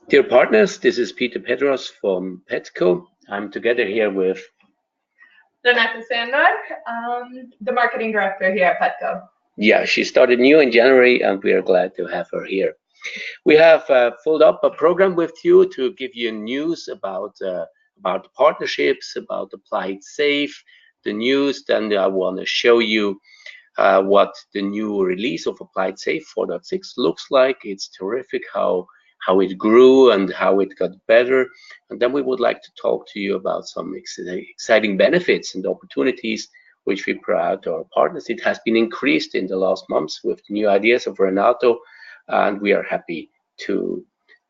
Dear partners, this is Peter Pedros from PEDCO. I'm together here with Renata Sandor, the marketing director here at PEDCO. Yeah, she started new in January and we are glad to have her here. We have filled up a program with you to give you news about the partnerships, about Applied Safe, the news. Then I want to show you what the new release of Applied Safe 4.6 looks like. It's terrific how it grew and how it got better. And then we would like to talk to you about some exciting benefits and opportunities which we provide to our partners. It has been increased in the last months with new ideas of Renato, and we are happy to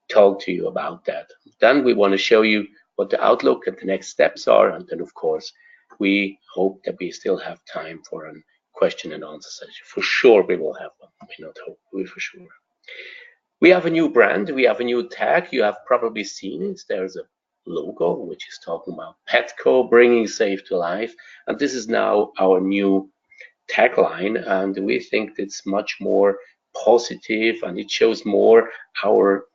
talk to you about that. Then we want to show you what the outlook and the next steps are, and then of course we hope that we still have time for a question and answer session. For sure we will have one. We not hope, we for sure. We have a new brand, we have a new tag. You have probably seen it. There's a logo which is talking about PEDCO, bringing safe to life, and this is now our new tagline, and we think it's much more positive and it shows more our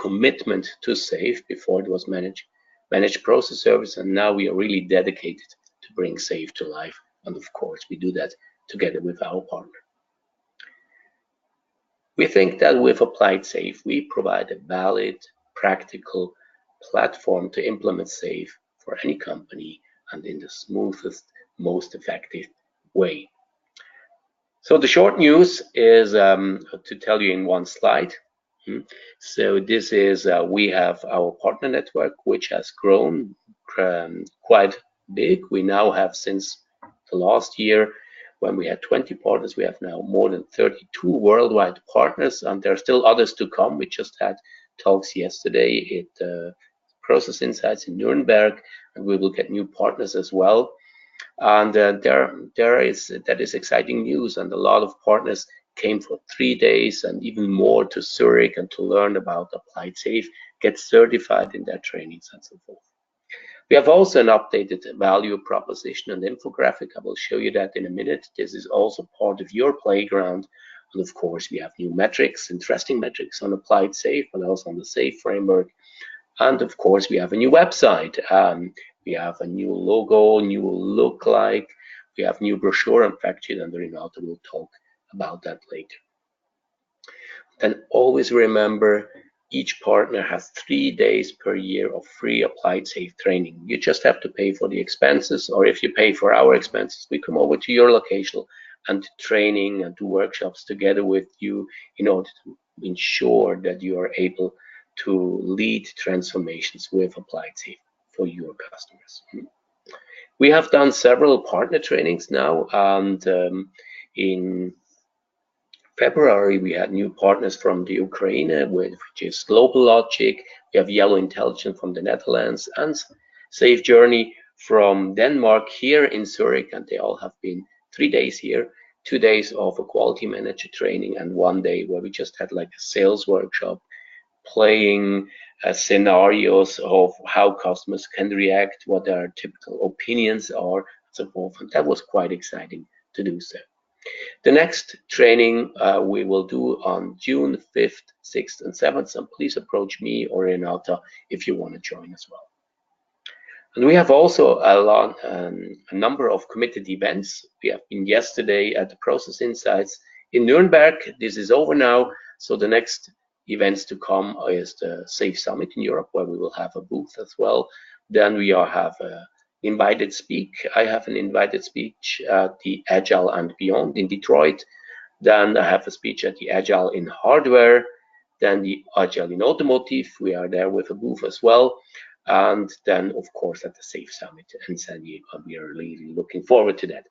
commitment to safe. Before it was managed process service, and now we are really dedicated to bring safe to life, and of course we do that together with our partner. We think that with Applied Safe, we provide a valid, practical platform to implement safe for any company and in the smoothest, most effective way. So the short news is to tell you in one slide. So this is, we have our partner network, which has grown quite big. We now have, since the last year, when we had 20 partners, we have now more than 32 worldwide partners, and there are still others to come. We just had talks yesterday at Process Insights in Nuremberg, and we will get new partners as well. And that is exciting news, and a lot of partners came for 3 days and even more to Zurich and to learn about Applied Safe, get certified in their trainings and so forth. We have also an updated value proposition and infographic. I will show you that in a minute. This is also part of your playground. And of course, we have new metrics, interesting metrics on Applied Safe, and also on the SAFE framework. And of course, we have a new website. We have a new logo, new look like. We have new brochure. In fact, and Renato will talk about that later. Then always remember, each partner has 3 days per year of free Applied Safe training. You just have to pay for the expenses, or if you pay for our expenses, we come over to your location and training and do workshops together with you in order to ensure that you are able to lead transformations with Applied Safe for your customers. We have done several partner trainings now, and in February, we had new partners from the Ukraine, which is Global Logic. We have Yellow Intelligence from the Netherlands and Safe Journey from Denmark here in Zurich, and they all have been 3 days here, 2 days of a quality manager training and 1 day where we just had like a sales workshop, playing scenarios of how customers can react, what their typical opinions are, and so forth. And that was quite exciting to do so. The next training we will do on June 5th, 6th, and 7th. So please approach me or Renata if you want to join as well. And we have also a number of committed events. We have been yesterday at the Process Insights in Nuremberg. This is over now. So the next events to come is the Safe Summit in Europe, where we will have a booth as well. Then we have invited speak. I have an invited speech at the Agile and Beyond in Detroit. Then I have a speech at the Agile in Hardware. Then the Agile in Automotive. We are there with a booth as well. And then, of course, at the Safe Summit in San Diego. We are really looking forward to that.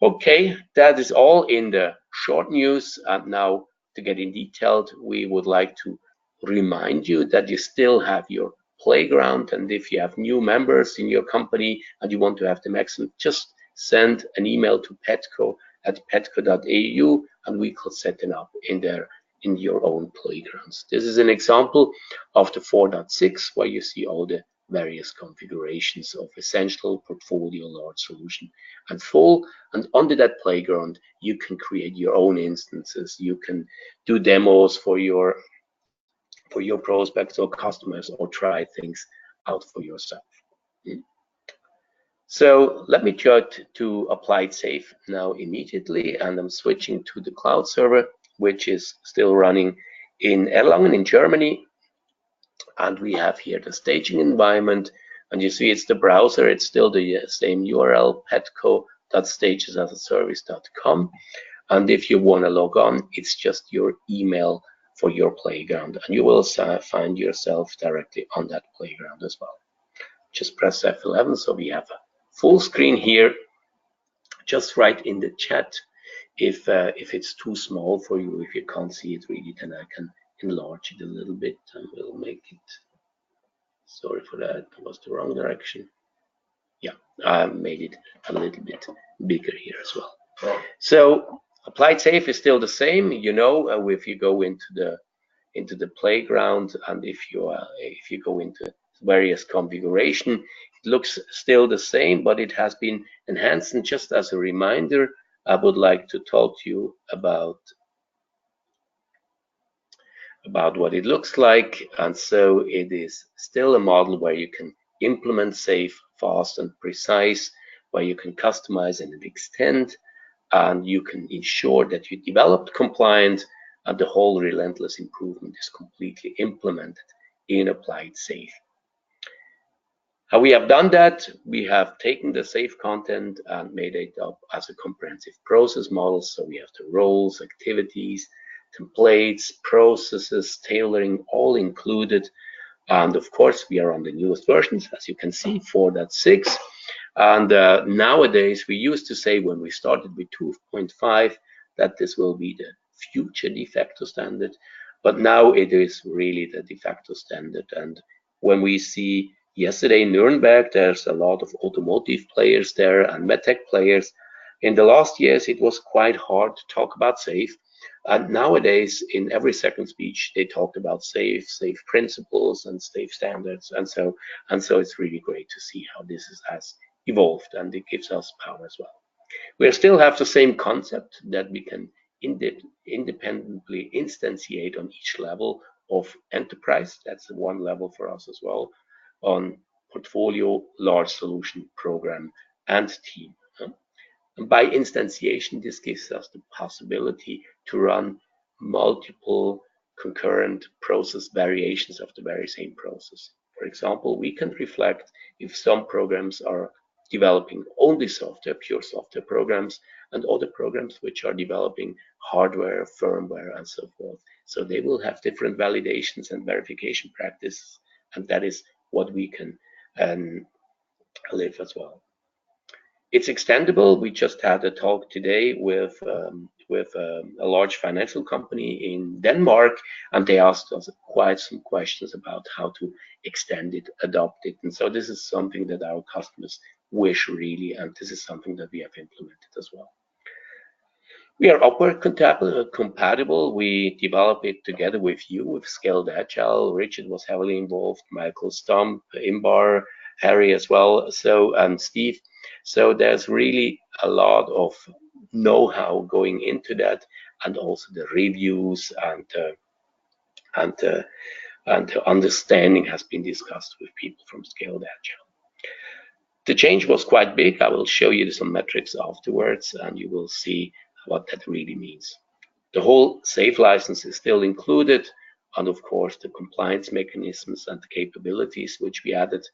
Okay, that is all in the short news. And now, to get in detailed, we would like to remind you that you still have your playground, and if you have new members in your company and you want to have them excellent, just send an email to pedco@pedco.eu and we could set them up in your own playgrounds. This is an example of the 4.6 where you see all the various configurations of essential, portfolio, large, solution, and full. And under that playground, you can create your own instances. You can do demos for your for your prospects or customers, or try things out for yourself. So let me jump to Applied Safe now immediately, and I'm switching to the cloud server, which is still running in Erlangen in Germany. And we have here the staging environment, and you see it's the browser, it's still the same URL, pedco.stagesasaservice.com. And if you want to log on, it's just your email for your playground, and you will find yourself directly on that playground as well. Just press F11, so we have a full screen here. Just write in the chat if it's too small for you, if you can't see it really, then I can enlarge it a little bit and we'll make it. Sorry for that, that was the wrong direction. Yeah, I made it a little bit bigger here as well. So Applied Safe is still the same, you know, if you go into the playground, and if you go into various configuration, it looks still the same, but it has been enhanced. And just as a reminder, I would like to talk to you about what it looks like. And so it is still a model where you can implement safe, fast, and precise, where you can customize and extend, and you can ensure that you developed compliant, and the whole relentless improvement is completely implemented in Applied Safe. How we have done that, we have taken the safe content and made it up as a comprehensive process model. So we have the roles, activities, templates, processes, tailoring, all included. And of course, we are on the newest versions, as you can see, 4.6. And nowadays, we used to say when we started with 2.5 that this will be the future de facto standard, but now it is really the de facto standard. And when we see yesterday in Nuremberg, there's a lot of automotive players there and medtech players. In the last years, it was quite hard to talk about safe. And nowadays, in every second speech, they talked about safe principles and safe standards. And so it's really great to see how this has evolved, and it gives us power as well. We still have the same concept that we can independently instantiate on each level of enterprise. That's one level for us as well, on portfolio, large solution, program, and team. And by instantiation, this gives us the possibility to run multiple concurrent process variations of the very same process. For example, we can reflect if some programs are developing only software, pure software programs, and other programs which are developing hardware, firmware, and so forth. So they will have different validations and verification practices, and that is what we can live as well. It's extendable. We just had a talk today with a large financial company in Denmark, and they asked us quite some questions about how to extend it, adopt it. And so this is something that our customers wish really, and this is something that we have implemented as well. We are upward compatible. We develop it together with you, with Scaled Agile. Richard was heavily involved, Michael Stump, Imbar, Harry as well, and Steve. So there's really a lot of know-how going into that, and also the reviews and the understanding has been discussed with people from Scaled Agile. The change was quite big. I will show you some metrics afterwards, and you will see what that really means. The whole safe license is still included, and of course the compliance mechanisms and the capabilities which we added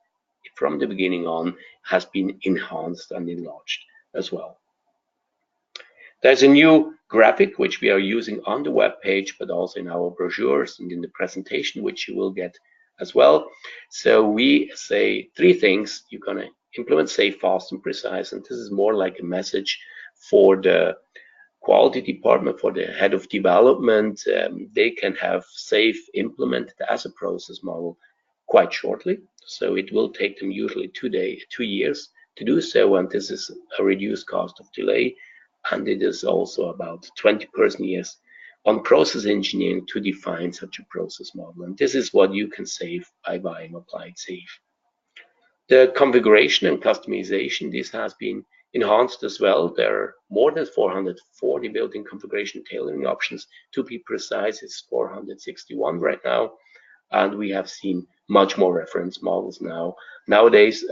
from the beginning on has been enhanced and enlarged as well. There's a new graphic which we are using on the web page, but also in our brochures and in the presentation, which you will get as well. So we say 3 things. You're going to implement safe, fast, and precise, and this is more like a message for the quality department, for the head of development. They can have safe implemented as a process model quite shortly. So it will take them usually 2 years to do so, and this is a reduced cost of delay. And it is also about 20 person years on process engineering to define such a process model. And this is what you can save by buying Applied Safe. The configuration and customization, this has been enhanced as well. There are more than 440 built-in configuration tailoring options. To be precise, it's 461 right now. and we have seen much more reference models now. Nowadays,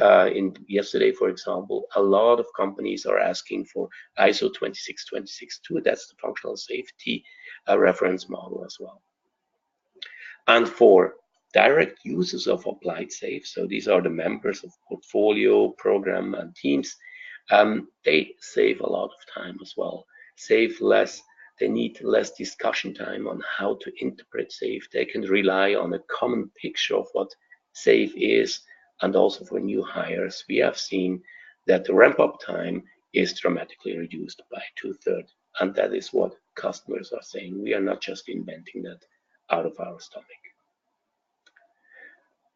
yesterday, for example, a lot of companies are asking for ISO 26262. That's the functional safety reference model as well. And for direct users of Applied Safe, so these are the members of portfolio, program, and teams, they save a lot of time as well. Save less, they need less discussion time on how to interpret SAFe. They can rely on a common picture of what SAFe is, and also for new hires, we have seen that the ramp-up time is dramatically reduced by 2/3, and that is what customers are saying. We are not just inventing that out of our stomach.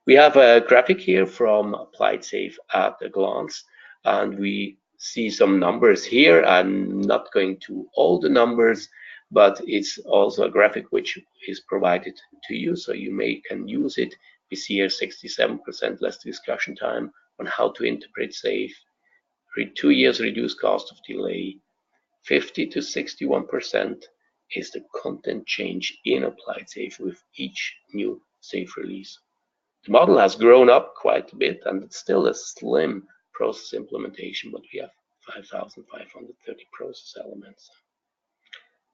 We have a graphic here from Applied Safe at a glance, and we see some numbers here. I'm not going to all the numbers, but it's also a graphic which is provided to you, so you can use it. We see here 67% less discussion time on how to interpret SAFe, 2 years reduced cost of delay, 50 to 61% is the content change in Applied Safe with each new SAFe release. The model has grown up quite a bit, and it's still a slim process implementation, but we have 5,530 process elements.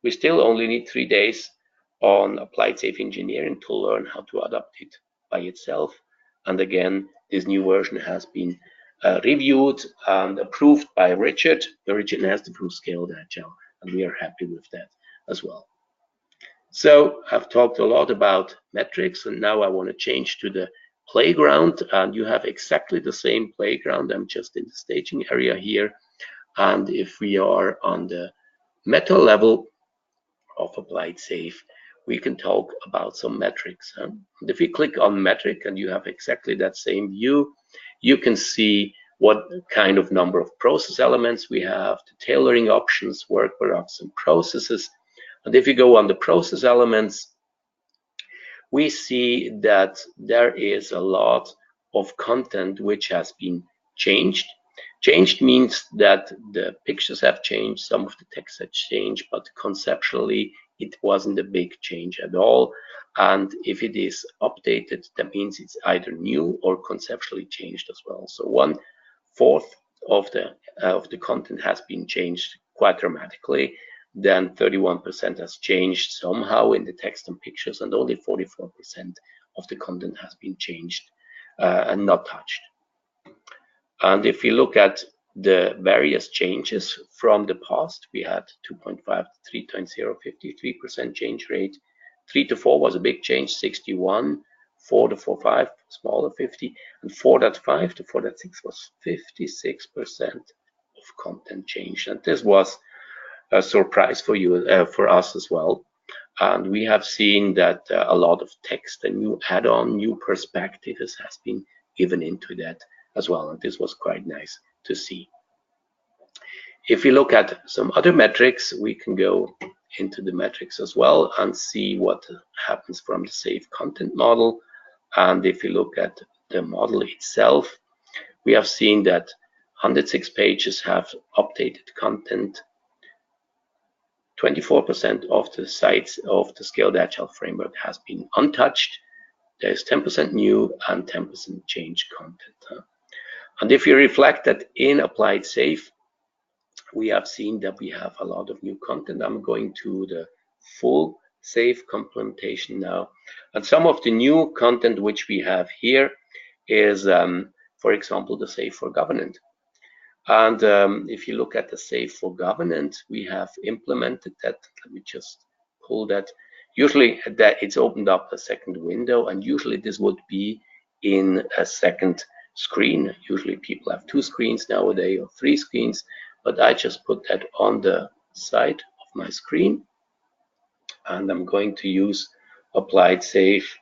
We still only need 3 days on Applied Safe Engineering to learn how to adapt it by itself. And again, this new version has been reviewed and approved by Richard. Richard has the full scaled agile, and we are happy with that as well. So I've talked a lot about metrics, and now I want to change to the playground, and you have exactly the same playground. I'm just in the staging area here, and if we are on the meta level of Applied Safe, we can talk about some metrics. And if you click on metric and you have exactly that same view, you can see what kind of number of process elements we have, the tailoring options, work products, and processes. And if you go on the process elements, we see that there is a lot of content which has been changed. Changed means that the pictures have changed, some of the text has changed, but conceptually it wasn't a big change at all. And if it is updated, that means it's either new or conceptually changed as well. So 1/4 of the content has been changed quite dramatically. Then 31% has changed somehow in the text and pictures, and only 44% of the content has been changed and not touched. And if you look at the various changes from the past, we had 2.5 to 3.0, 53% change rate. 3 to 4 was a big change, 61. 4 to 4.5, smaller, 50. And 4.5 to 4.6 was 56% of content change. And this was a surprise for you, for us as well. And we have seen that a lot of text and new add-on, new perspectives has been given into that as well, and this was quite nice to see. If we look at some other metrics, we can go into the metrics as well and see what happens from the safe content model. And if you look at the model itself, we have seen that 106 pages have updated content. 24% of the sites of the Scaled Agile framework has been untouched. There's 10% new and 10% change content. And if you reflect that in Applied Safe, we have seen that we have a lot of new content. I'm going to the full Safe implementation now. And some of the new content which we have here is, for example, the Safe for Governance. And if you look at the Safe for Governance, we have implemented that. Let me just pull that. Usually that it's opened up a second window, and usually this would be in a second screen. Usually people have 2 screens nowadays or 3 screens, but I just put that on the side of my screen, and I'm going to use Applied Safe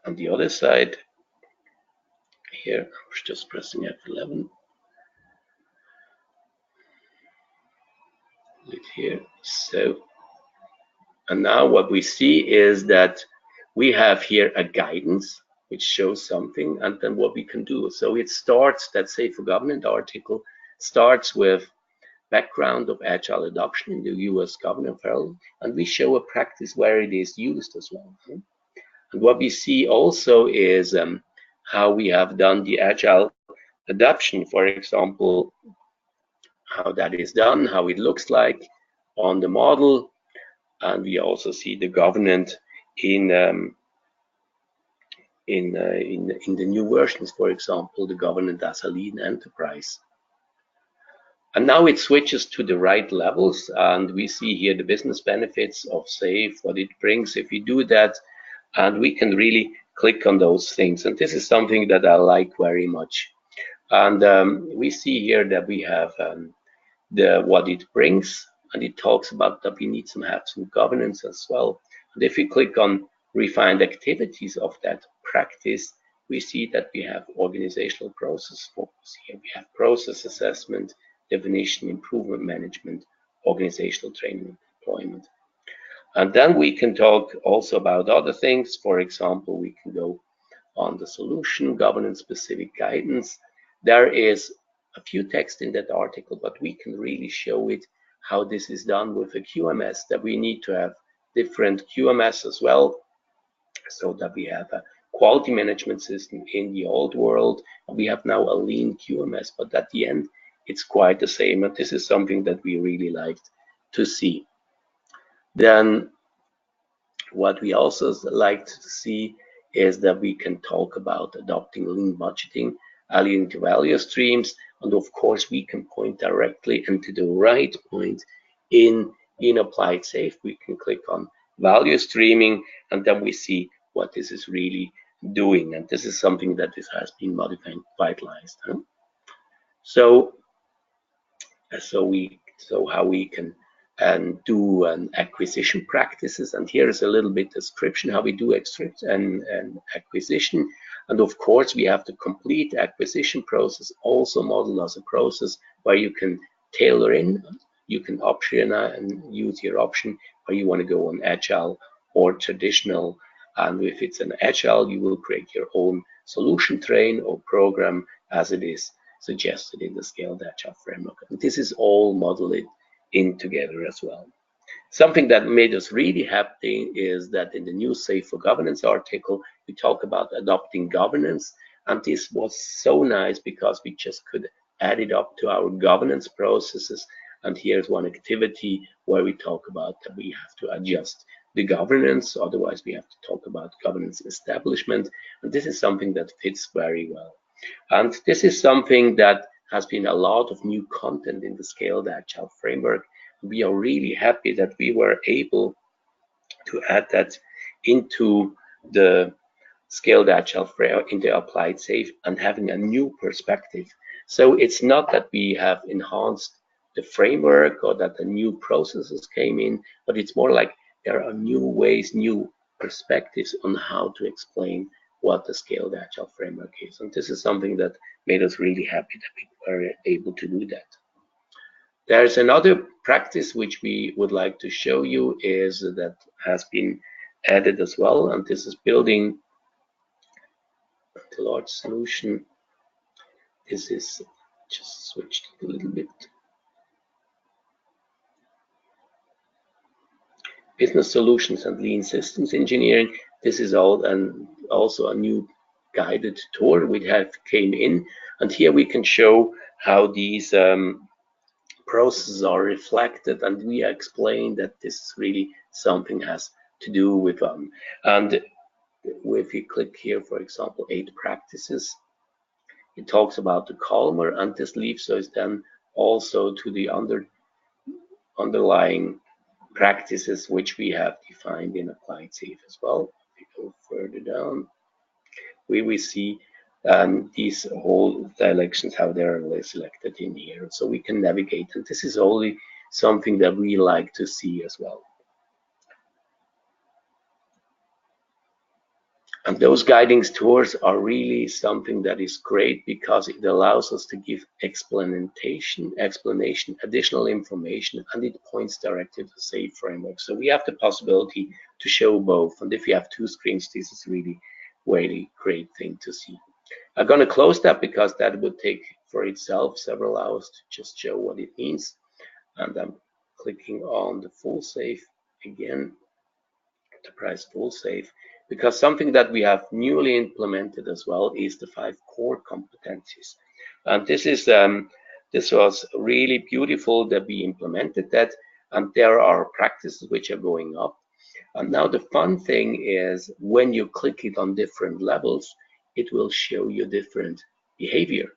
on the other side. Here, I was just pressing F11. Here. So, and now what we see is that we have here a guidance which shows something, and then what we can do. So it starts, that Safe for Governance article starts with background of agile adoption in the US government field, and we show a practice where it is used as well. And what we see also is how we have done the agile adoption, for example, how that is done, how it looks like on the model, and we also see the governance in in the new versions, for example, the governance as a lean enterprise. And now it switches to the right levels, and we see here the business benefits of SAFE, what it brings if we do that, and we can really click on those things. And this is something that I like very much. And we see here that we have what it brings, and it talks about that we need to have some governance as well. And if we click on refined activities of that practice, we see that we have organizational process focus here. We have process assessment, definition, improvement management, organizational training and deployment. And then we can talk also about other things. For example, we can go on the solution, governance specific guidance. There is a few text in that article, but we can really show it how this is done with a QMS, that we need to have different QMS as well, so that we have a quality management system in the old world. We have now a lean QMS, but at the end, it's quite the same. And this is something that we really liked to see. Then what we also like to see is that we can talk about adopting lean budgeting, aligning to value streams, and of course we can point directly into the right point in Applied Safe. We can click on value streaming, and then we see what this is really doing. And this is something that this has been modified, vitalized. Huh? So how we can do acquisition practices, and here is a little bit description how we do acquisition. And of course we have the complete acquisition process also modeled as a process where you can tailor in, you can option and use your option where you want to go on agile or traditional. And if it's an agile, you will create your own solution train or program as it is suggested in the scaled agile framework. And this is all modeled in together as well. Something that made us really happy is that in the new Safe for Governance article, we talk about adopting governance. And this was so nice because we just could add it up to our governance processes. And here's one activity where we talk about that we have to adjust the governance, otherwise we have to talk about governance establishment. And this is something that fits very well. And this is something that has been a lot of new content in the Scaled Agile framework. We are really happy that we were able to add that into the Scaled Agile framework, in the Applied Safe, and having a new perspective. So it's not that we have enhanced the framework or that the new processes came in, but it's more like there are new ways, new perspectives on how to explain what the Scaled Agile framework is. And this is something that made us really happy that we were able to do that. There's another practice which we would like to show you is that has been added as well, and this is building the large solution. This is just switched a little bit. Business solutions and lean systems engineering. This is all, and also a new guided tour we have came in, and here we can show how these processes are reflected, and we explain that this is really something has to do with and if you click here, for example, 8 practices, it talks about the columnar, and this leaves us then also to the underlying practices which we have defined in Applied Safe as well. If we go further down, we will see these whole directions, how they're selected in here. So we can navigate, and this is only something that we like to see as well. And those guiding tours are really something that is great because it allows us to give explanation, additional information, and it points directly to the SAFE framework. So we have the possibility to show both. And if you have 2 screens, this is really great thing to see. I'm going to close that because that would take for itself several hours to just show what it means. And I'm clicking on the full SAFE again, enterprise full SAFE. because something that we have newly implemented as well is the 5 core competencies. And this was really beautiful that we implemented that, and there are practices which are going up. And now the fun thing is when you click it on different levels, it will show you different behavior.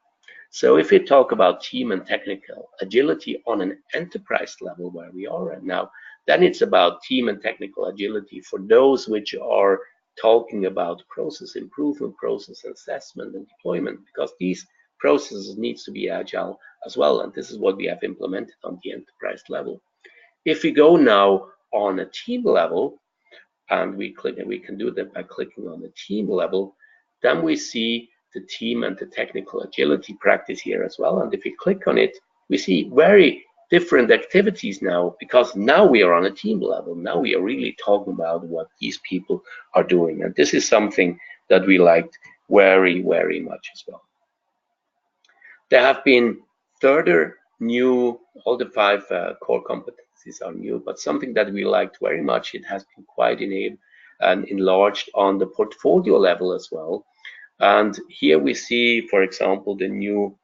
So if we talk about team and technical agility on an enterprise level where we are right now, then it's about team and technical agility for those which are talking about process improvement, process assessment and deployment, because these processes needs to be agile as well. And this is what we have implemented on the enterprise level. If we go now on a team level, and we can do that by clicking on the team level, then we see the team and the technical agility practice here as well. And if we click on it, we see very different activities now, because now we are on a team level. Now we are really talking about what these people are doing. And this is something that we liked very, very much as well. There have been further new, all the 5 core competencies are new, but something that we liked very much, it has been quite enabled and enlarged on the portfolio level as well. And here we see, for example, the new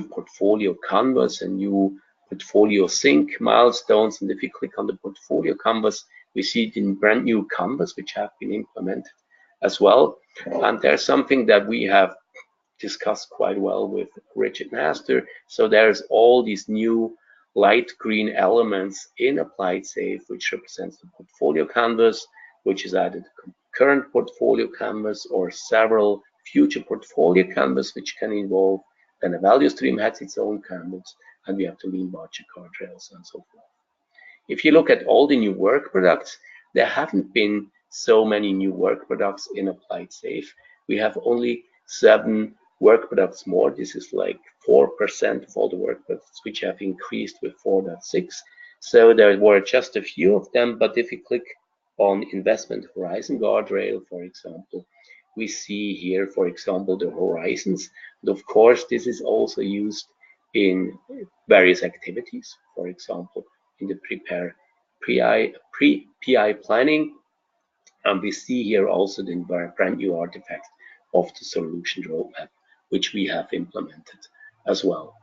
portfolio canvas, a new portfolio sync milestones. And if you click on the portfolio canvas, we see the brand new canvas which have been implemented as well. And there's something that we have discussed quite well with Richard Master. So there's all these new light green elements in Applied Safe, which represents the portfolio canvas, which is either the current portfolio canvas or several future portfolio canvas, which can involve. Then a value stream has its own canvas, and we have the lean budget guardrails and so forth. If you look at all the new work products, there haven't been so many new work products in Applied Safe. We have only 7 work products more. This is like 4% of all the work products, which have increased with 4.6. So there were just a few of them, but if you click on investment horizon guardrail, for example, we see here, for example, the horizons. And of course, this is also used in various activities, for example, in the pre-PI planning. And we see here also the brand new artifact of the solution roadmap, which we have implemented as well.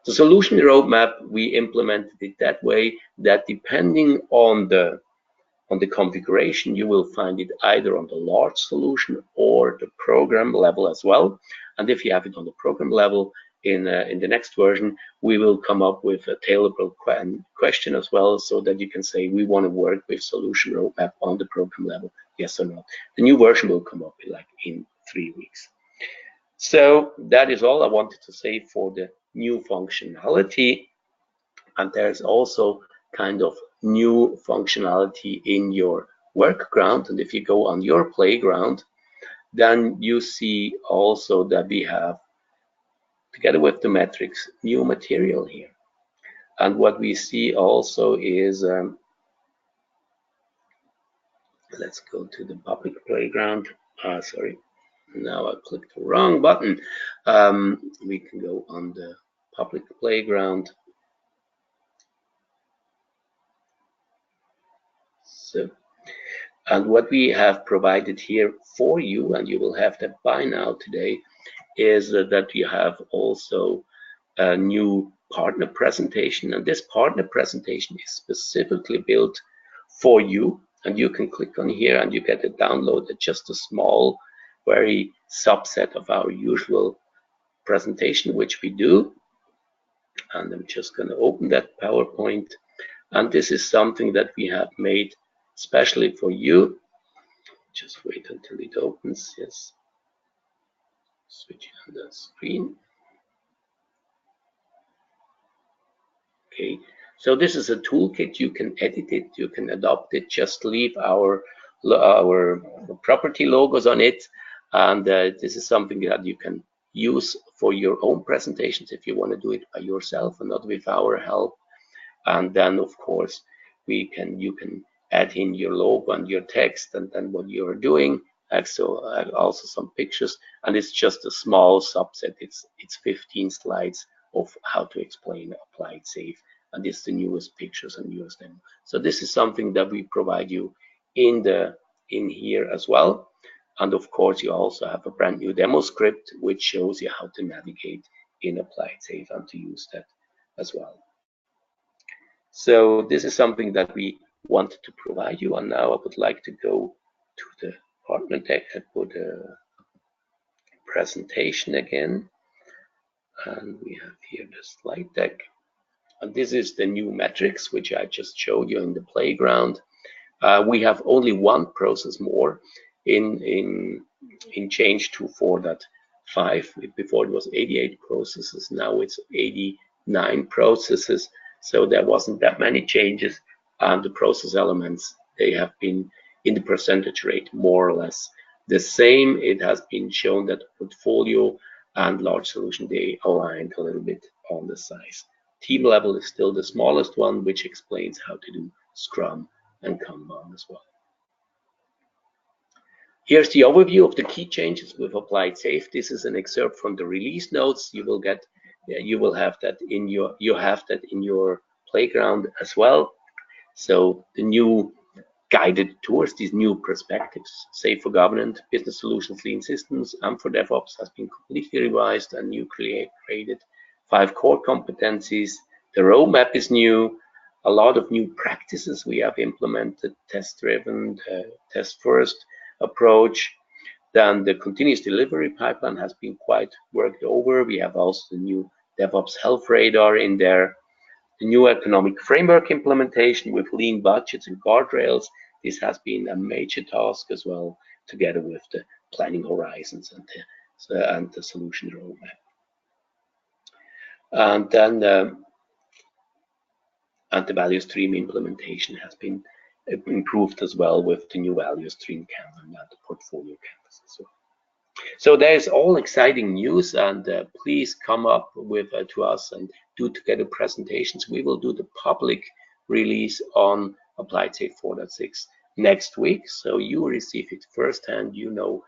The solution roadmap, we implemented it that way that depending on the configuration, you will find it either on the large solution or the program level as well. And if you have it on the program level, in the next version, we will come up with a tailorable question as well, so that you can say we want to work with solution roadmap on the program level, yes or no. The new version will come up in 3 weeks. So that is all I wanted to say for the new functionality. And there's also kind of new functionality in your workground. And if you go on your playground, then you see also that we have, together with the metrics, new material here. And what we see also is, let's go to the public playground. Sorry, now I clicked the wrong button. We can go on the public playground. So, and what we have provided here for you, and you will have that by now today, is that you have also a new partner presentation. And this partner presentation is specifically built for you. And you can click on here and you get a download at just a small, very subset of our usual presentation, which we do. And I'm just going to open that PowerPoint. And this is something that we have made especially for you. Just wait until it opens. Yes. Switch on the screen. Okay. So this is a toolkit. You can edit it. You can adopt it. Just leave our property logos on it. And this is something that you can use for your own presentations if you want to do it by yourself and not with our help. And then, of course, you can add in your logo and your text and then what you're doing. Also some pictures, and it's just a small subset. It's 15 slides of how to explain Applied Safe, and it's the newest pictures and newest demo. So this is something that we provide you in the in here as well. And of course, you also have a brand new demo script, which shows you how to navigate in Applied Safe and to use that as well. So this is something that we wanted to provide you. And now I would like to go to the partner deck and put a presentation again. And we have here the slide deck. And this is the new metrics, which I just showed you in the playground. We have only one process more in change to 4.5. Before it was 88 processes, now it's 89 processes. So there wasn't that many changes, and the process elements, they have been in the percentage rate more or less the same. It has been shown that portfolio and large solution, they aligned a little bit on the size. Team level is still the smallest one, which explains how to do Scrum and Kanban as well. Here's the overview of the key changes with Applied Safe. This is an excerpt from the release notes. You will have that in your playground as well. So the new guided towards these new perspectives, Safe for Governance, Business Solutions, Lean Systems, and for DevOps has been completely revised and new created 5 core competencies. The roadmap is new. A lot of new practices we have implemented, test-driven, test-first approach. Then the continuous delivery pipeline has been quite worked over. We have also the new DevOps Health Radar in there. The new economic framework implementation with lean budgets and guardrails. This has been a major task as well, together with the planning horizons and the solution roadmap. And then the value stream implementation has been improved as well with the new value stream canvas and the portfolio canvas as well. So there's all exciting news, and please come up with to us and do together presentations. We will do the public release on Applied Safe 4.6 next week, so you receive it firsthand. You know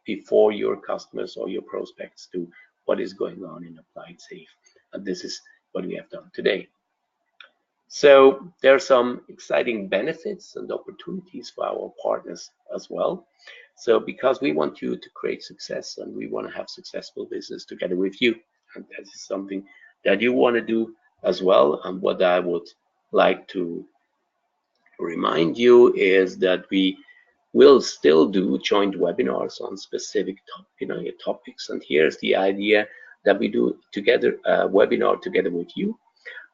before your customers or your prospects do what is going on in Applied Safe, and this is what we have done today. So there are some exciting benefits and opportunities for our partners as well. So because we want you to create success and we want to have successful business together with you, and that is something that you want to do as well. And what I would like to remind you is that we will still do joint webinars on specific topics. And here's the idea that we do together a webinar together with you.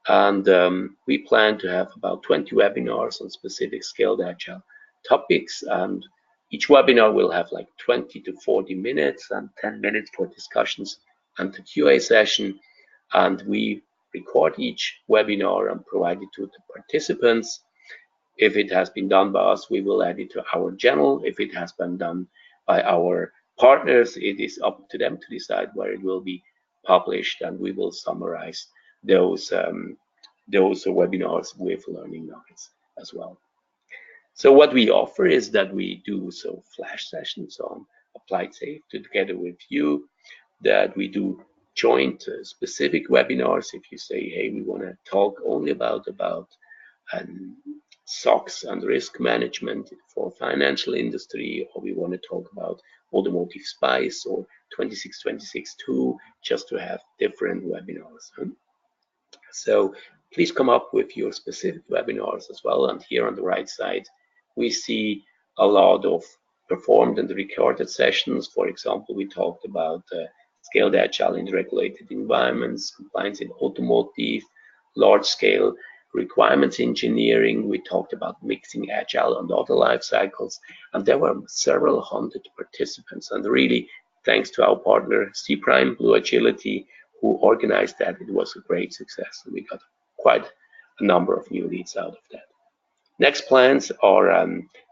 And we plan to have about 20 webinars on specific scaled agile topics. And each webinar will have like 20 to 40 minutes and 10 minutes for discussions and the QA session. And we record each webinar and provide it to the participants. If it has been done by us, we will add it to our channel. If it has been done by our partners, it is up to them to decide where it will be published, and we will summarize those webinars with learning nuggets as well. So what we offer is that we do flash sessions on Applied Safe together with you, that we do joint specific webinars. If you say, hey, we want to talk only about SOX and risk management for financial industry, or we want to talk about automotive spice or 2626.2, just to have different webinars. So please come up with your specific webinars as well. And here on the right side, we see a lot of performed and recorded sessions. For example, we talked about scaled agile in regulated environments, compliance in automotive, large-scale requirements engineering. We talked about mixing agile and other life cycles, and there were several hundred participants. And really, thanks to our partner C-Prime Blue Agility, who organized that, it was a great success, and we got quite a number of new leads out of that. Next plans are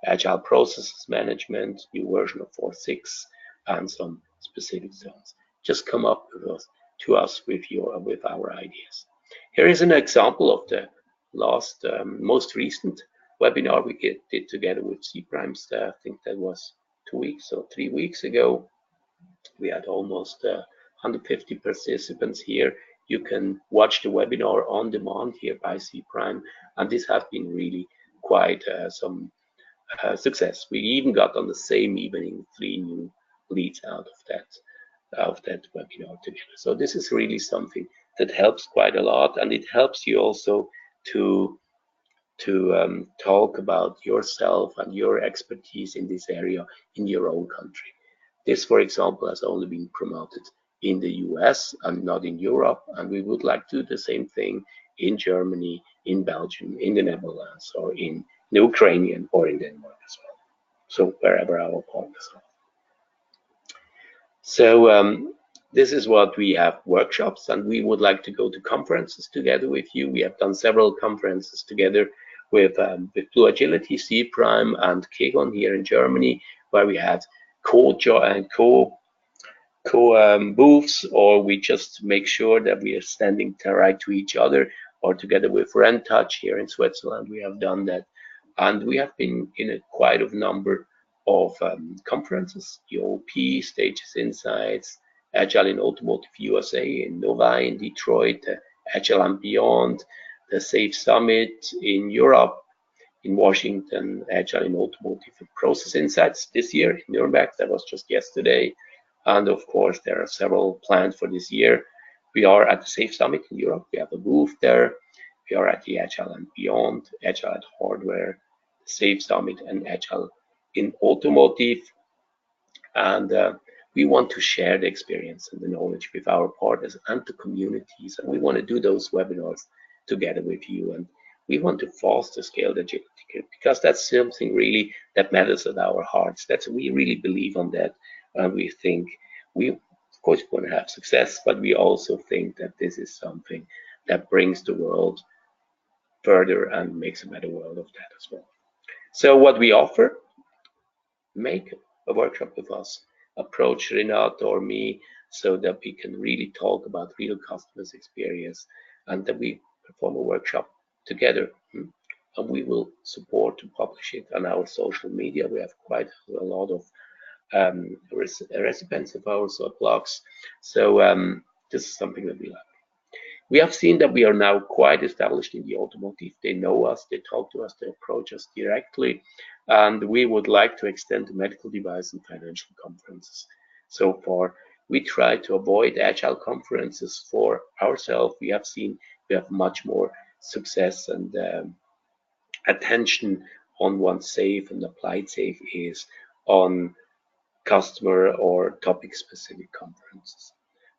agile processes management, new version of 4.6, and some specific zones. Just come up to us with our ideas. Here is an example of the last, most recent webinar we did together with C-Prime staff. I think that was 2 weeks or 3 weeks ago. We had almost 150 participants here. You can watch the webinar on demand here by C-Prime, and this has been really quite some success. We even got on the same evening 3 new leads out of that webinar together. So this is really something that helps quite a lot, and it helps you also to talk about yourself and your expertise in this area in your own country. This, for example, has only been promoted in the US and not in Europe, and we would like to do the same thing in Germany, in Belgium, in the Netherlands, or in Ukrainian or in Denmark as well. So wherever our partners are. So this is what we have workshops, and we would like to go to conferences together with you. We have done several conferences together with Blue Agility, C Prime, and Kegon here in Germany, where we had co booths, or we just make sure that we are standing right to each other, or together with RenTouch here in Switzerland. We have done that, and we have been in a quite a number of conferences, EOP, Stages Insights, Agile in Automotive USA in Novi in Detroit, Agile and Beyond, the SAFE Summit in Europe, in Washington, Agile in Automotive and Process Insights this year in Nuremberg. That was just yesterday. And of course, there are several plans for this year. We are at the SAFE Summit in Europe. We have a booth there. We are at the Agile and Beyond, Agile at Hardware, SAFE Summit, and Agile in Automotive. And we want to share the experience and the knowledge with our partners and the communities. And we want to do those webinars together with you. And we want to foster scaled agility, because that's something really that matters at our hearts. We really believe on that. And we think of course, want to have success, but we also think that this is something that brings the world further and makes a better world of that as well. So what we offer, make a workshop with us, approach Renato or me, so that we can really talk about real customers' experience, and that we perform a workshop together. And we will support to publish it on our social media. We have quite a lot of recipients of our blogs. So this is something that we like. We have seen that we are now quite established in the automotive. They know us, they talk to us, they approach us directly, and we would like to extend to medical device and financial conferences. So far, we try to avoid agile conferences for ourselves. We have seen we have much more success and attention on one safe and applied safe is on customer or topic specific conferences.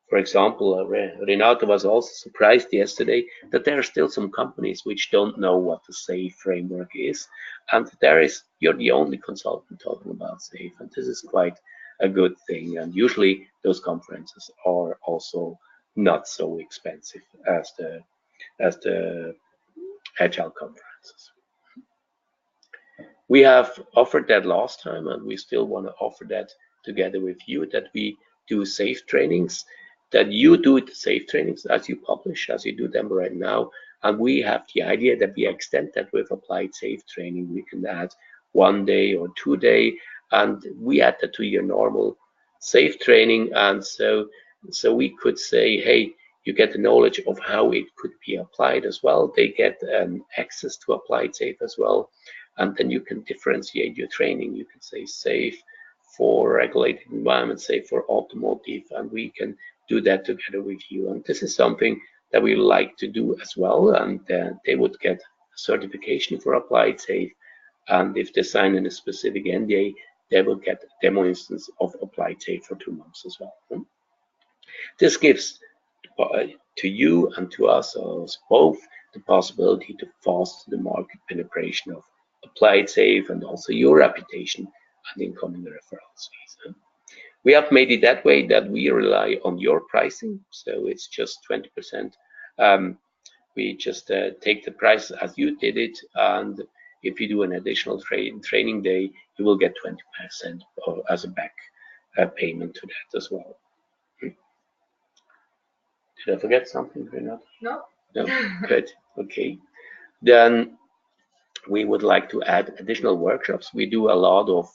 For example, Renato was also surprised yesterday that there are still some companies which don't know what the SAFE framework is, and you're the only consultant talking about SAFE, and this is quite a good thing. And usually those conferences are also not so expensive as the Agile conferences. We have offered that last time, and we still want to offer that together with you, that we do SAFE trainings, that you do the SAFE trainings as you publish, as you do them right now. And we have the idea that we extend that with applied SAFE training. We can add 1 day or 2 days, and we add that to your normal SAFE training. And so we could say, hey, you get the knowledge of how it could be applied as well. They get access to applied SAFE as well. And then you can differentiate your training. You can say SAFE for regulated environment, SAFE for automotive, and we can do that together with you. And this is something that we like to do as well. And they would get certification for applied SAFE. And if they sign in a specific NDA, they will get a demo instance of applied SAFE for 2 months as well. This gives to you and to us both the possibility to foster the market penetration of applied SAFE and also your reputation and incoming referrals fees. We have made it that way that we rely on your pricing, so it's just 20%. We just take the price as you did it, and if you do an additional training day, you will get 20% as a back payment to that as well. Did I forget something, Renata? No. No? Good. Okay. Then we would like to add additional workshops. We do a lot of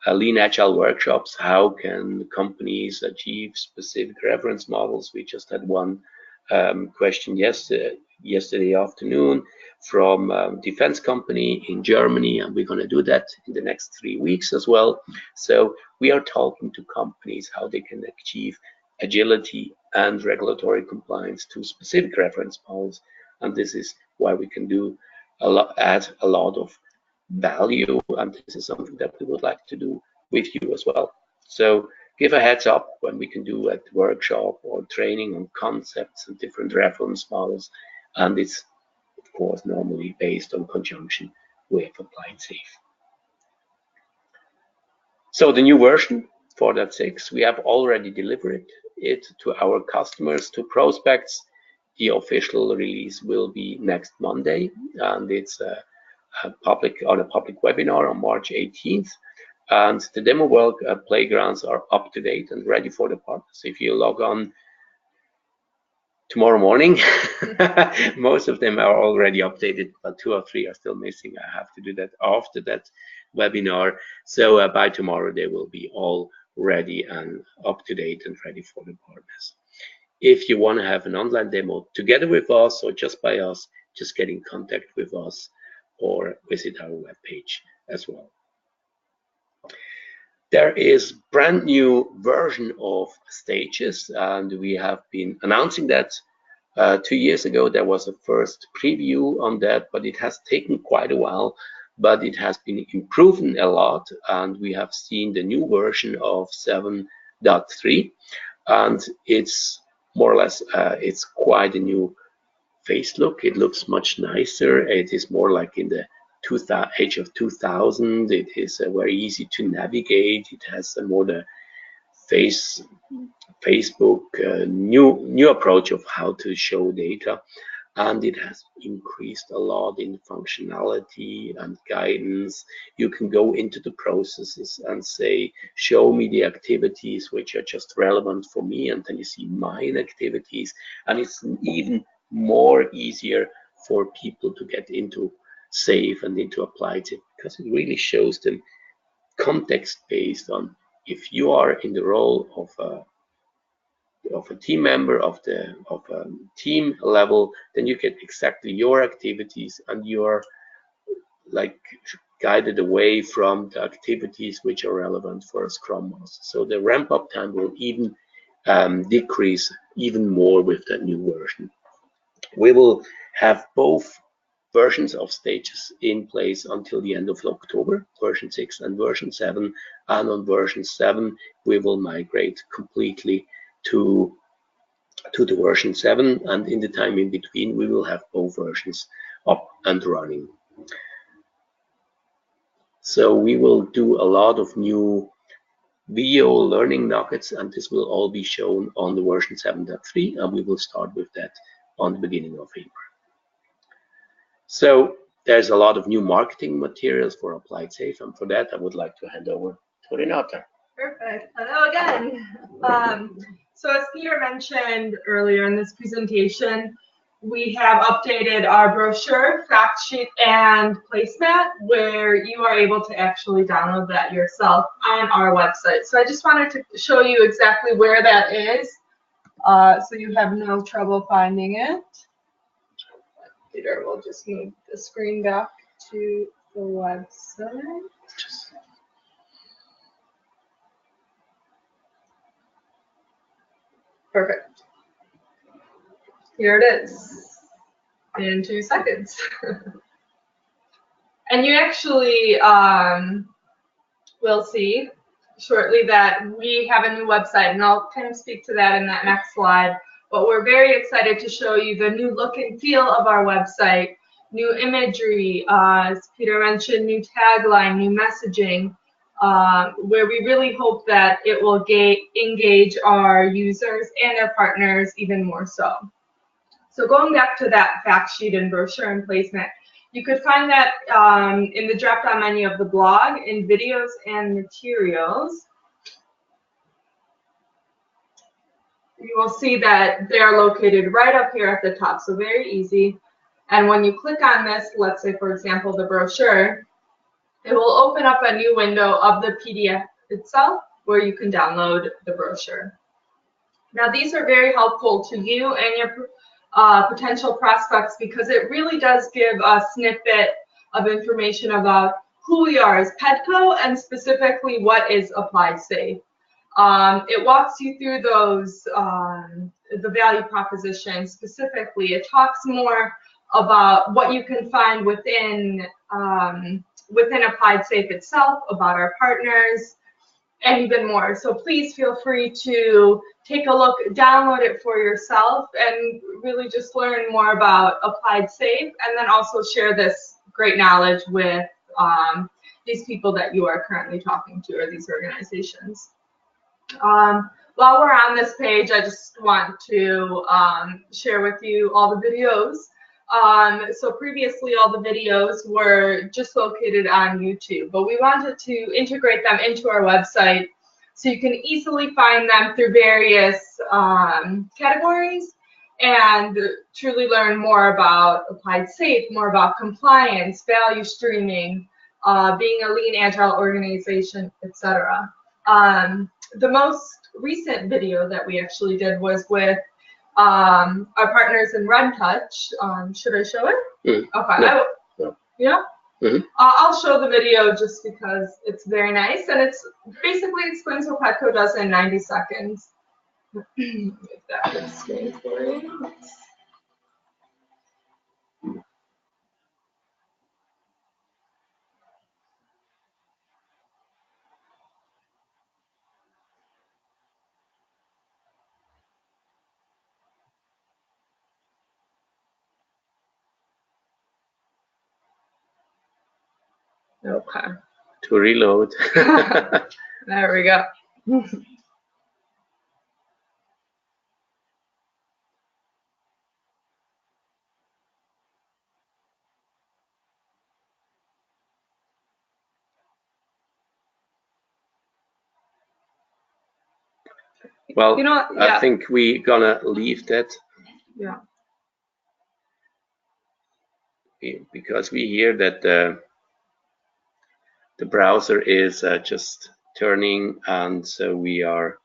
lean agile workshops. How can companies achieve specific reference models? We just had one question yesterday afternoon from a defense company in Germany, and we're going to do that in the next 3 weeks as well. So we are talking to companies how they can achieve agility and regulatory compliance to specific reference models, and this is why we can do add a lot of value, and this is something that we would like to do with you as well. So give a heads up when we can do a workshop or training on concepts and different reference models, and it's of course normally based on conjunction with Applied Safe. So the new version 4.6, we have already delivered it to our customers, to prospects. The official release will be next Monday, and it's a public webinar on March 18th. And the demo work playgrounds are up to date and ready for the partners. If you log on tomorrow morning, most of them are already updated, but 2 or 3 are still missing. I have to do that after that webinar. So by tomorrow, they will be all ready and up to date and ready for the partners. If you want to have an online demo together with us or just by us, just get in contact with us or visit our webpage as well. There is brand new version of Stages, and we have been announcing that 2 years ago. There was a first preview on that, but it has taken quite a while, but it has been improving a lot, and we have seen the new version of 7.3, and it's more or less it's quite a new face look. It looks much nicer. It is more like in the age of 2000. It is very easy to navigate. It has a more the Facebook new approach of how to show data, and it has increased a lot in functionality and guidance. You can go into the processes and say, show me the activities which are just relevant for me, and then you see mine activities, and it's even more easier for people to get into Safe and into Applied Safe, because it really shows them context based on if you are in the role of a team member of a team level, then you get exactly your activities, and you're like guided away from the activities which are relevant for a Scrum Master. So the ramp up time will even decrease even more with that new version. We will have both versions of Stages in place until the end of October, version 6 and version 7, and on version 7 we will migrate completely to the version 7, and in the time in between we will have both versions up and running. So we will do a lot of new video learning nuggets, and this will all be shown on the version 7.3, and we will start with that on the beginning of April. So there's a lot of new marketing materials for Applied Safe, and for that I would like to hand over to Renata. Perfect. Hello again. So as Peter mentioned earlier in this presentation, we have updated our brochure, fact sheet, and placemat, where you are able to actually download that yourself on our website. So I just wanted to show you exactly where that is, so you have no trouble finding it. Peter will just move the screen back to the website. Perfect. Here it is in 2 seconds. And you actually will see shortly that we have a new website, and I'll kind of speak to that in that next slide. But we're very excited to show you the new look and feel of our website, new imagery, as Peter mentioned, new tagline, new messaging, where we really hope that it will engage our users and our partners even more so. So going back to that fact sheet and brochure and placemat, you could find that in the drop-down menu of the blog, in videos and materials. You will see that they are located right up here at the top, so very easy. And when you click on this, let's say for example the brochure, it will open up a new window of the PDF itself where you can download the brochure. Now these are very helpful to you and your potential prospects, because it really does give a snippet of information about who we are as PEDCO and specifically what is Applied Safe. It walks you through those, the value proposition specifically. It talks more about what you can find within Applied Safe itself, about our partners, and even more. So please feel free to take a look, download it for yourself, and really just learn more about Applied Safe, and then also share this great knowledge with these people that you are currently talking to, or these organizations. While we're on this page, I just want to share with you all the videos. So previously, all the videos were just located on YouTube, but we wanted to integrate them into our website so you can easily find them through various categories and truly learn more about Applied Safe, more about compliance, value streaming, being a lean, agile organization, etc. The most recent video that we actually did was with our partners in RunTouch. Should I show it? Okay. No. Yeah? I'll show the video just because it's very nice, and it's basically explains what PEDCO does in 90 seconds. Make that big screen for you. Okay. To reload. There we go. Well, you know, yeah. I think we're gonna leave that. Yeah. Because we hear that the browser is just turning, and so we are.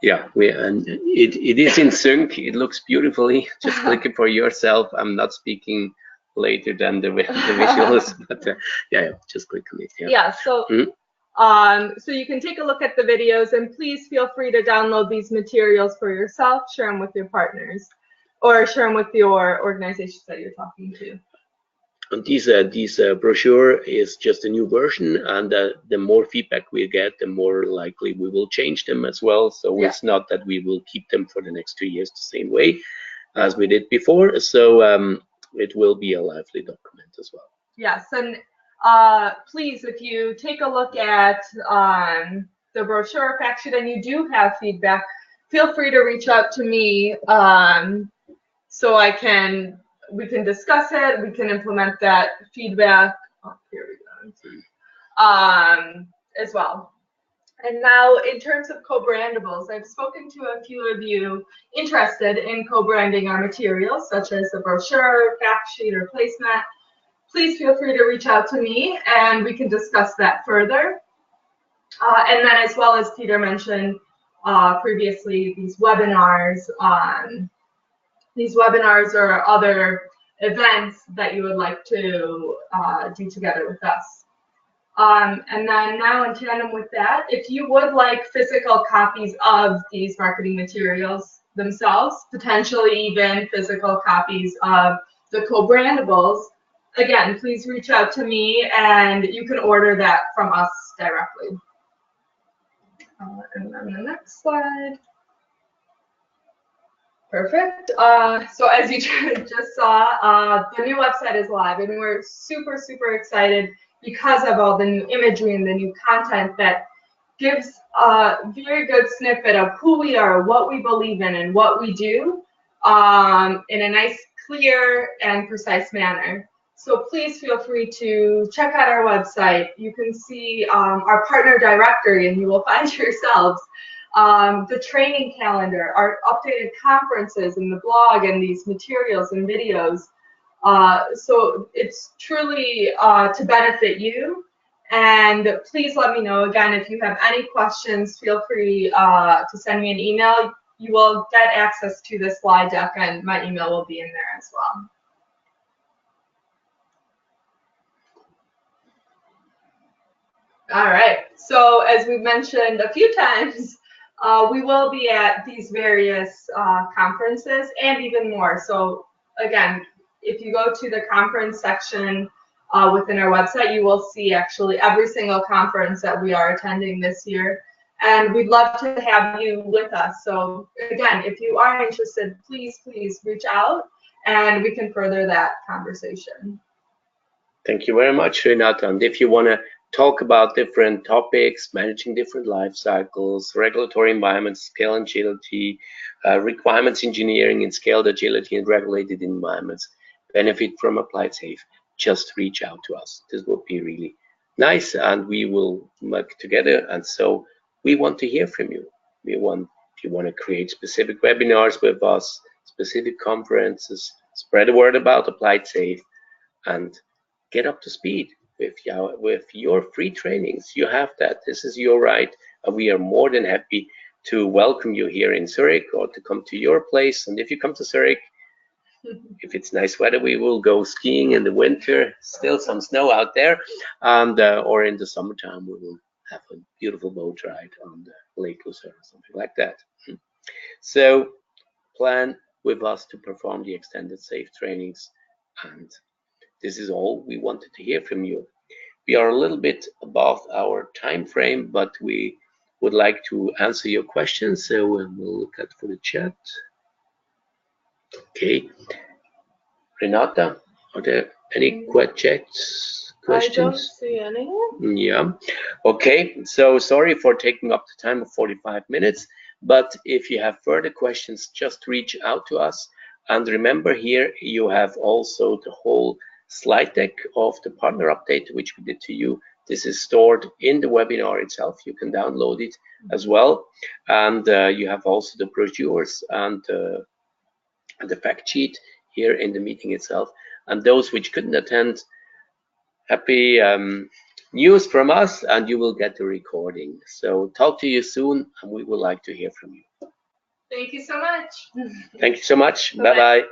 Yeah, and it is in sync. It looks beautifully. Just click it for yourself. I'm not speaking later than the visuals, but yeah, just click on it. Yeah. So. So you can take a look at the videos, and please feel free to download these materials for yourself, share them with your partners, or share them with your organizations that you're talking to. And this brochure is just a new version, and the more feedback we get, the more likely we will change them as well. So it's not that we will keep them for the next 2 years the same way as we did before. So it will be a lively document as well. Yes, and please, if you take a look at the brochure fact sheet and you do have feedback, feel free to reach out to me so we can discuss it, we can implement that feedback. Oh, here we go. As well. And now, in terms of co-brandables, I've spoken to a few of you interested in co-branding our materials, such as the brochure, fact sheet, or placemat. Please feel free to reach out to me, and we can discuss that further. And then, as well as Peter mentioned previously, these webinars or other events that you would like to do together with us. And then now, in tandem with that, if you would like physical copies of these marketing materials themselves, potentially even physical copies of the co-brandables, again, please reach out to me, and you can order that from us directly. And then the next slide. Perfect. So as you just saw, the new website is live, and we're super, super excited because of all the new imagery and the new content that gives a very good snippet of who we are, what we believe in, and what we do in a nice, clear, and precise manner. So please feel free to check out our website. You can see our partner directory, and you will find yourselves the training calendar, our updated conferences, and the blog, and these materials and videos. So it's truly to benefit you. And please let me know, again, if you have any questions, feel free to send me an email. you will get access to the slide deck, and my email will be in there as well. All right, so as we've mentioned a few times, we will be at these various conferences and even more. So again, if you go to the conference section within our website, you will see actually every single conference that we are attending this year. And we'd love to have you with us. So again, if you are interested, please reach out and we can further that conversation. Thank you very much, Renata. And if you want to talk about different topics, managing different life cycles, regulatory environments, scale agility, requirements engineering in scaled agility and regulated environments, benefit from Applied Safe, just reach out to us. This would be really nice, and we will work together. And so we want to hear from you. If you want to create specific webinars with us, specific conferences, spread the word about Applied Safe, and get up to speed with your free trainings. You have that. This is your right, and we are more than happy to welcome you here in Zurich or to come to your place. And if you come to Zurich, if it's nice weather, we will go skiing in the winter. Still some snow out there, and or in the summertime we will have a beautiful boat ride on the Lake Lucerne or something like that. So plan with us to perform the extended safe trainings, and this is all we wanted to hear from you. We are a little bit above our time frame, but we would like to answer your questions. So we'll look at for the chat. Okay, Renata, are there any questions? I don't see any. Yeah. Okay. So sorry for taking up the time of 45 minutes, but if you have further questions, just reach out to us. And remember, here you have also the whole slide deck of the partner update, which we did to you. This is stored in the webinar itself. You can download it as well. And you have also the brochures and the fact sheet here in the meeting itself. And those which couldn't attend, happy news from us, and you will get the recording. So talk to you soon, and we would like to hear from you. Thank you so much. Thank you so much. Bye-bye.